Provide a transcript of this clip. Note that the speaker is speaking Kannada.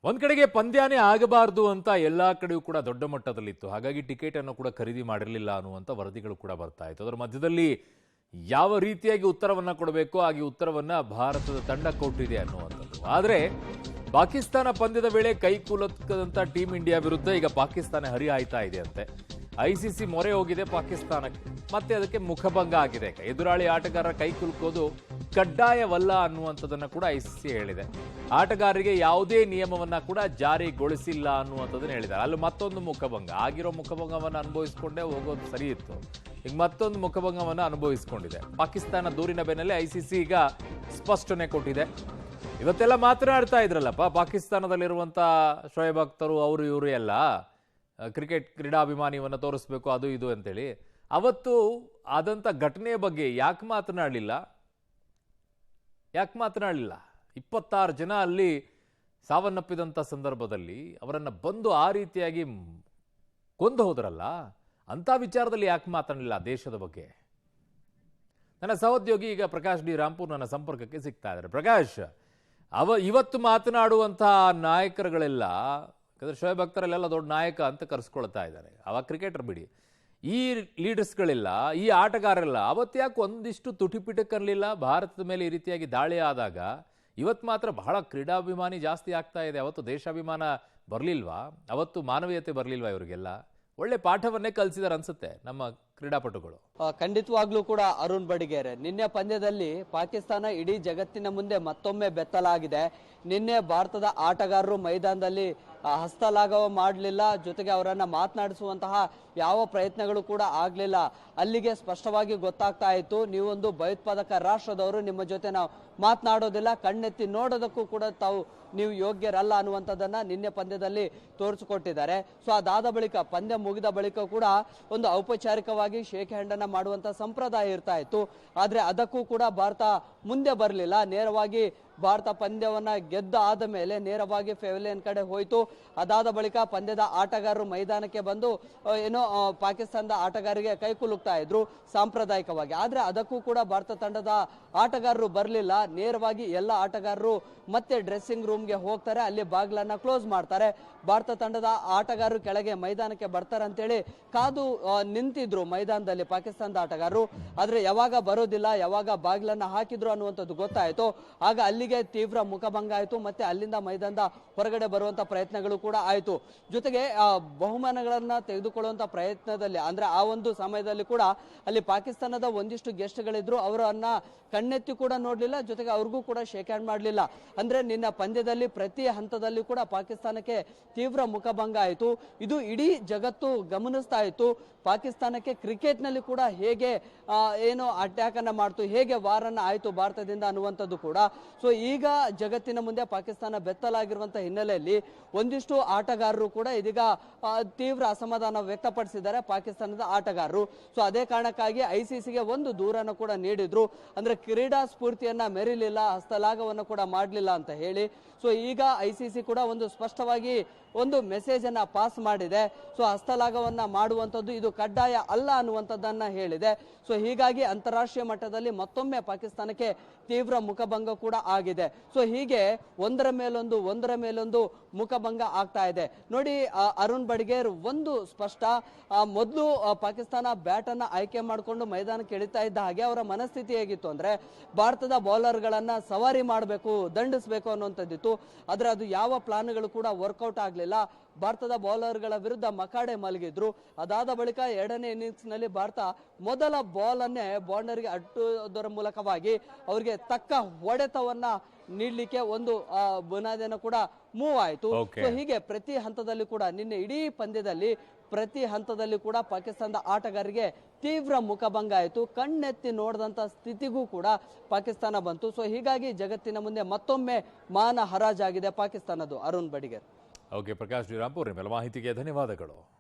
ಒಂದ್ ಕಡೆಗೆ ಪಂದ್ಯನೇ ಆಗಬಾರದು ಅಂತ ಎಲ್ಲಾ ಕಡೆಯೂ ಕೂಡ ದೊಡ್ಡ ಮಟ್ಟದಲ್ಲಿತ್ತು. ಹಾಗಾಗಿ ಟಿಕೆಟ್ ಅನ್ನು ಕೂಡ ಖರೀದಿ ಮಾಡಿರಲಿಲ್ಲ ಅನ್ನುವಂಥ ವರದಿಗಳು ಕೂಡ ಬರ್ತಾ ಇತ್ತು. ಅದರ ಮಧ್ಯದಲ್ಲಿ ಯಾವ ರೀತಿಯಾಗಿ ಉತ್ತರವನ್ನ ಕೊಡಬೇಕು ಹಾಗೆ ಉತ್ತರವನ್ನ ಭಾರತದ ತಂಡ ಕೊಟ್ಟಿದೆ ಅನ್ನುವಂಥದ್ದು. ಆದರೆ ಪಾಕಿಸ್ತಾನ ಪಂದ್ಯದ ವೇಳೆ ಕೈ ಕುಲುಕದಂತ ಟೀಂ ಇಂಡಿಯಾ ವಿರುದ್ಧ ಈಗ ಪಾಕಿಸ್ತಾನ ಹರಿಹಾಯ್ತಾ ಇದೆ ಅಂತೆ. ಐಸಿಸಿ ಮೊರೆ ಹೋಗಿದೆ ಪಾಕಿಸ್ತಾನಕ್ಕೆ, ಮತ್ತೆ ಅದಕ್ಕೆ ಮುಖಭಂಗ ಆಗಿದೆ. ಎದುರಾಳಿ ಆಟಗಾರರ ಕೈ ಕುಲುಕೋದು ಕಡ್ಡಾಯವಲ್ಲ ಅನ್ನುವಂಥದ್ದನ್ನ ಕೂಡ ಐಸಿಸಿ ಹೇಳಿದೆ. ಆಟಗಾರರಿಗೆ ಯಾವುದೇ ನಿಯಮವನ್ನ ಕೂಡ ಜಾರಿಗೊಳಿಸಿಲ್ಲ ಅನ್ನುವಂಥದ್ದನ್ನ ಹೇಳಿದ್ದಾರೆ. ಅಲ್ಲಿ ಮತ್ತೊಂದು ಮುಖಭಂಗ ಆಗಿರೋ ಮುಖಭಂಗವನ್ನು ಅನುಭವಿಸಿಕೊಂಡೇ ಹೋಗೋದು ಸರಿ ಇತ್ತು. ಈಗ ಮತ್ತೊಂದು ಮುಖಭಂಗವನ್ನು ಅನುಭವಿಸಿಕೊಂಡಿದೆ. ಪಾಕಿಸ್ತಾನ ದೂರಿನ ಬೆನ್ನಲ್ಲೇ ಐಸಿಸಿ ಈಗ ಸ್ಪಷ್ಟನೆ ಕೊಟ್ಟಿದೆ. ಇವತ್ತೆಲ್ಲ ಮಾತನಾಡ್ತಾ ಇದ್ರಲ್ಲಪ್ಪ, ಪಾಕಿಸ್ತಾನದಲ್ಲಿರುವಂಥ ಶೋಯಬ್ ಅಖ್ತರು ಅವರು ಇವರು ಎಲ್ಲ ಕ್ರಿಕೆಟ್ ಕ್ರೀಡಾಭಿಮಾನಿಯನ್ನು ತೋರಿಸ್ಬೇಕು ಅದು ಇದು ಅಂತೇಳಿ. ಅವತ್ತು ಆದಂಥ ಘಟನೆಯ ಬಗ್ಗೆ ಯಾಕೆ ಮಾತನಾಡಲಿಲ್ಲ? 26 ಜನ ಅಲ್ಲಿ ಸಾವನ್ನಪ್ಪಿದಂಥ ಸಂದರ್ಭದಲ್ಲಿ ಅವರನ್ನು ಬಂದು ಆ ರೀತಿಯಾಗಿ ಕೊಂದು ಹೋದ್ರಲ್ಲ, ಅಂಥ ವಿಚಾರದಲ್ಲಿ ಯಾಕೆ ಮಾತನಾಡಲಿಲ್ಲ ದೇಶದ ಬಗ್ಗೆ? ನನ್ನ ಸಹೋದ್ಯೋಗಿ ಈಗ ಪ್ರಕಾಶ್ ಡಿ ರಾಂಪುರ್ ನನ್ನ ಸಂಪರ್ಕಕ್ಕೆ ಸಿಗ್ತಾ ಇದ್ದಾರೆ. ಪ್ರಕಾಶ್, ಇವತ್ತು ಮಾತನಾಡುವಂತಹ ನಾಯಕರುಗಳೆಲ್ಲ, ಯಾಕಂದ್ರೆ ಶೋಯಬ್ ಅಖ್ತರಲ್ಲೆಲ್ಲ ದೊಡ್ಡ ನಾಯಕ ಅಂತ ಕರೆಸ್ಕೊಳ್ತಾ ಇದ್ದಾರೆ, ಅವ ಕ್ರಿಕೆಟರ್ ಬಿಡಿ, ಈ ಲೀಡರ್ಸ್ಗಳೆಲ್ಲ, ಈ ಆಟಗಾರರೆಲ್ಲ ಅವತ್ತು ಯಾಕೆ ಒಂದಿಷ್ಟು ತುಟಿಪಿಟಕ್ಕನ್ನಲಿಲ್ಲ? ಭಾರತದ ಮೇಲೆ ಈ ರೀತಿಯಾಗಿ ದಾಳಿ ಆದಾಗ ಇವತ್ತು ಮಾತ್ರ ಬಹಳ ಕ್ರೀಡಾಭಿಮಾನಿ ಜಾಸ್ತಿ ಆಗ್ತಾ ಇದೆ. ಅವತ್ತು ದೇಶಾಭಿಮಾನ ಬರಲಿಲ್ವಾ? ಅವತ್ತು ಮಾನವೀಯತೆ ಬರಲಿಲ್ವಾ? ಇವರಿಗೆಲ್ಲ ಒಳ್ಳೆ ಪಾಠವನ್ನೇ ಕಲಿಸಿದಾರೆ ಅನ್ಸುತ್ತೆ ನಮ್ಮ ಕ್ರೀಡಾಪಟುಗಳು. ಖಂಡಿತವಾಗ್ಲೂ ಕೂಡ ಅರುಣ್ ಬಡಿಗೇರೆ, ನಿನ್ನೆ ಪಂದ್ಯದಲ್ಲಿ ಪಾಕಿಸ್ತಾನ ಇಡೀ ಜಗತ್ತಿನ ಮುಂದೆ ಮತ್ತೊಮ್ಮೆ ಬೆತ್ತಲಾಗಿದೆ. ನಿನ್ನೆ ಭಾರತದ ಆಟಗಾರರು ಮೈದಾನದಲ್ಲಿ ಹಸ್ತಲಾಘವ ಮಾಡಲಿಲ್ಲ, ಜೊತೆಗೆ ಅವರನ್ನ ಮಾತನಾಡಿಸುವಂತಹ ಯಾವ ಪ್ರಯತ್ನಗಳು ಕೂಡ ಆಗ್ಲಿಲ್ಲ. ಅಲ್ಲಿಗೆ ಸ್ಪಷ್ಟವಾಗಿ ಗೊತ್ತಾಗ್ತಾ ಇತ್ತು, ನೀವೊಂದು ಭಯೋತ್ಪಾದಕ ರಾಷ್ಟ್ರದವರು, ನಿಮ್ಮ ಜೊತೆ ನಾವು ಮಾತನಾಡೋದಿಲ್ಲ, ಕಣ್ಣೆತ್ತಿ ನೋಡೋದಕ್ಕೂ ಕೂಡ ನೀವು ಯೋಗ್ಯರಲ್ಲ ಅನ್ನುವಂಥದ್ದನ್ನ ನಿನ್ನೆ ಪಂದ್ಯದಲ್ಲಿ ತೋರಿಸಿಕೊಟ್ಟಿದ್ದಾರೆ. ಸೊ ಅದಾದ ಬಳಿಕ ಪಂದ್ಯ ಮುಗಿದ ಬಳಿಕ ಕೂಡ ಒಂದು ಔಪಚಾರಿಕವಾಗಿ ಶೇಕ್ ಹ್ಯಾಂಡ್ ಅನ್ನ ಮಾಡುವಂತ ಸಂಪ್ರದಾಯ ಇರ್ತಾ ಇತ್ತು. ಆದ್ರೆ ಅದಕ್ಕೂ ಕೂಡ ಭಾರತ ಮುಂದೆ ಬರಲಿಲ್ಲ. ನೇರವಾಗಿ ಭಾರತ ಪಂದ್ಯವನ್ನ ಗೆದ್ದ ಆದ ಮೇಲೆ ನೇರವಾಗಿ ಪೆವಿಲಿಯನ್ ಕಡೆ ಹೋಯ್ತು. ಅದಾದ ಬಳಿಕ ಪಂದ್ಯದ ಆಟಗಾರರು ಮೈದಾನಕ್ಕೆ ಬಂದು ಏನೋ ಪಾಕಿಸ್ತಾನದ ಆಟಗಾರರಿಗೆ ಕೈ ಕುಲುಕ್ತಾ ಇದ್ರು ಸಾಂಪ್ರದಾಯಿಕವಾಗಿ. ಆದ್ರೆ ಅದಕ್ಕೂ ಕೂಡ ಭಾರತ ತಂಡದ ಆಟಗಾರರು ಬರಲಿಲ್ಲ. ನೇರವಾಗಿ ಎಲ್ಲ ಆಟಗಾರರು ಮತ್ತೆ ಡ್ರೆಸ್ಸಿಂಗ್ ರೂಮ್ಗೆ ಹೋಗ್ತಾರೆ, ಅಲ್ಲಿ ಬಾಗಿಲನ್ನ ಕ್ಲೋಸ್ ಮಾಡ್ತಾರೆ. ಭಾರತ ತಂಡದ ಆಟಗಾರರು ಕೆಳಗೆ ಮೈದಾನಕ್ಕೆ ಬರ್ತಾರೆ ಅಂತೇಳಿ ಕಾದು ನಿಂತಿದ್ರು ಮೈದಾನದಲ್ಲಿ ಪಾಕಿಸ್ತಾನದ ಆಟಗಾರರು. ಆದ್ರೆ ಯಾವಾಗ ಬರೋದಿಲ್ಲ, ಯಾವಾಗ ಬಾಗಿಲನ್ನ ಹಾಕಿದ್ರು ಅನ್ನುವಂಥದ್ದು ಗೊತ್ತಾಯ್ತು. ಆಗ ಅಲ್ಲಿಗೆ ತೀವ್ರ ಮುಖಭಂಗ ಆಯ್ತು. ಮತ್ತೆ ಅಲ್ಲಿಂದ ಮೈದಾನದ ಹೊರಗಡೆ ಬರುವಂತ ಪ್ರಯತ್ನಗಳು ಕೂಡ ಆಯ್ತು. ಜೊತೆಗೆ ಬಹುಮಾನಗಳನ್ನ ತೆಗೆದುಕೊಳ್ಳುವಂತ ಪ್ರಯತ್ನದಲ್ಲಿ, ಅಂದ್ರೆ ಆ ಒಂದು ಸಮಯದಲ್ಲಿ ಕೂಡ ಅಲ್ಲಿ ಪಾಕಿಸ್ತಾನದ ಒಂದಿಷ್ಟು ಗೆಸ್ಟ್ಗಳಿದ್ರು, ಅವರನ್ನ ಕಣ್ಣೆತ್ತಿ ಕೂಡ ನೋಡ್ಲಿಲ್ಲ, ಜೊತೆಗೆ ಅವ್ರಿಗೂ ಕೂಡ ಶೇಕ್ ಹ್ಯಾಂಡ್ ಮಾಡ್ಲಿಲ್ಲ. ಅಂದ್ರೆ ನಿನ್ನ ಪಂದ್ಯದಲ್ಲಿ ಪ್ರತಿ ಹಂತದಲ್ಲಿ ಕೂಡ ಪಾಕಿಸ್ತಾನಕ್ಕೆ ತೀವ್ರ ಮುಖಭಂಗ ಆಯಿತು. ಇದು ಇಡೀ ಜಗತ್ತು ಗಮನಿಸ್ತಾ ಇತ್ತು. ಪಾಕಿಸ್ತಾನಕ್ಕೆ ಕ್ರಿಕೆಟ್ ನಲ್ಲಿ ಕೂಡ ಹೇಗೆ ಏನೋ ಅಟ್ಯಾಕ್ ಅನ್ನ ಮಾಡ್ತು, ಹೇಗೆ ವಾರನ್ನ ಆಯ್ತು ಭಾರತದಿಂದ ಅನ್ನುವಂಥದ್ದು ಕೂಡ. ಸೊ ಈಗ ಜಗತ್ತಿನ ಮುಂದೆ ಪಾಕಿಸ್ತಾನ ಬೆತ್ತಲಾಗಿರುವಂತಹ ಹಿನ್ನೆಲೆಯಲ್ಲಿ ಒಂದಿಷ್ಟು ಆಟಗಾರರು ಕೂಡ ಇದೀಗ ತೀವ್ರ ಅಸಮಾಧಾನ ವ್ಯಕ್ತಪಡಿಸಿದ್ದಾರೆ, ಪಾಕಿಸ್ತಾನದ ಆಟಗಾರರು. ಸೊ ಅದೇ ಕಾರಣಕ್ಕಾಗಿ ಐಸಿಸಿಗೆ ಒಂದು ದೂರನ್ನು ಕೂಡ ನೀಡಿದ್ರು. ಅಂದ್ರೆ ಕ್ರೀಡಾ ಸ್ಫೂರ್ತಿಯನ್ನ ಮೆರಿಲಿಲ್ಲ, ಹಸ್ತಲಾಘವನ್ನು ಕೂಡ ಮಾಡಲಿಲ್ಲ ಅಂತ ಹೇಳಿ. ಸೊ ಈಗ ಐಸಿಸಿ ಕೂಡ ಒಂದು ಸ್ಪಷ್ಟವಾಗಿ ಒಂದು ಮೆಸೇಜ್ ಅನ್ನ ಪಾಸ್ ಮಾಡಿದೆ. ಸೊ ಹಸ್ತಲಾಘವನ್ನ ಮಾಡುವಂಥದ್ದು ಇದು ಕಡ್ಡಾಯ ಅಲ್ಲ ಅನ್ನುವಂಥದ್ದನ್ನ ಹೇಳಿದೆ. ಸೊ ಹೀಗಾಗಿ ಅಂತಾರಾಷ್ಟ್ರೀಯ ಮಟ್ಟದಲ್ಲಿ ಮತ್ತೊಮ್ಮೆ ಪಾಕಿಸ್ತಾನಕ್ಕೆ ತೀವ್ರ ಮುಖಭಂಗ ಕೂಡ ಆಗಿದೆ. ಸೊ ಹೀಗೆ ಒಂದರ ಮೇಲೊಂದು ಮುಖಭಂಗ ಆಗ್ತಾ ಇದೆ. ನೋಡಿ ಅರುಣ್ ಬಡಿಗೇರ್, ಒಂದು ಸ್ಪಷ್ಟ, ಮೊದಲು ಪಾಕಿಸ್ತಾನ ಬ್ಯಾಟ್ ಅನ್ನ ಆಯ್ಕೆ ಮಾಡಿಕೊಂಡು ಮೈದಾನಕ್ಕೆ ಇಳಿತಾ ಇದ್ದ ಹಾಗೆ ಅವರ ಮನಸ್ಥಿತಿ ಹೇಗಿತ್ತು ಅಂದ್ರೆ ಭಾರತದ ಬೌಲರ್ಗಳನ್ನ ಸವಾರಿ ಮಾಡಬೇಕು, ದಂಡಿಸಬೇಕು ಅನ್ನುವಂಥದ್ದಿತ್ತು. ಆದ್ರೆ ಅದು ಯಾವ ಪ್ಲಾನ್ಗಳು ಕೂಡ ವರ್ಕೌಟ್ ಆಗ್ಲಿಲ್ಲ. ಭಾರತದ ಬೌಲರ್ಗಳ ವಿರುದ್ಧ ಮಕಾಡೆ ಮಲಗಿದ್ರು. ಅದಾದ ಬಳಿಕ ಎರಡನೇ ಇನ್ನಿಂಗ್ಸ್ ನಲ್ಲಿ ಭಾರತ ಮೊದಲ ಬಾಲ್ ಅನ್ನೇ ಬೌಂಡರಿಗೆ ಅಟ್ಟುವುದರ ಮೂಲಕವಾಗಿ ಅವರಿಗೆ ತಕ್ಕ ಹೊಡೆತವನ್ನ ನೀಡಲಿಕ್ಕೆ ಒಂದು ಬುನಾದಿಯನ್ನು ಕೂಡ ಮೂವ್ ಆಯಿತು. ಸೊ ಹೀಗೆ ಪ್ರತಿ ಹಂತದಲ್ಲಿ ಕೂಡ ನಿನ್ನೆ ಇಡೀ ಪಂದ್ಯದಲ್ಲಿ ಪ್ರತಿ ಹಂತದಲ್ಲಿ ಕೂಡ ಪಾಕಿಸ್ತಾನದ ಆಟಗಾರರಿಗೆ ತೀವ್ರ ಮುಖಭಂಗ ಆಯಿತು. ಕಣ್ಣೆತ್ತಿ ನೋಡಿದಂತ ಸ್ಥಿತಿಗೂ ಕೂಡ ಪಾಕಿಸ್ತಾನ ಬಂತು. ಸೊ ಹೀಗಾಗಿ ಜಗತ್ತಿನ ಮುಂದೆ ಮತ್ತೊಮ್ಮೆ ಮಾನ ಹರಾಜಾಗಿದೆ ಪಾಕಿಸ್ತಾನದ್ದು. ಅರುಣ್ ಬಡಿಗೇರ್. ಓಕೆ ಪ್ರಕಾಶ್ ಡಿ ರಾಂಪುರ್, ನಿಮ್ಮೆಲ್ಲ ಮಾಹಿತಿಗೆ ಧನ್ಯವಾದಗಳು.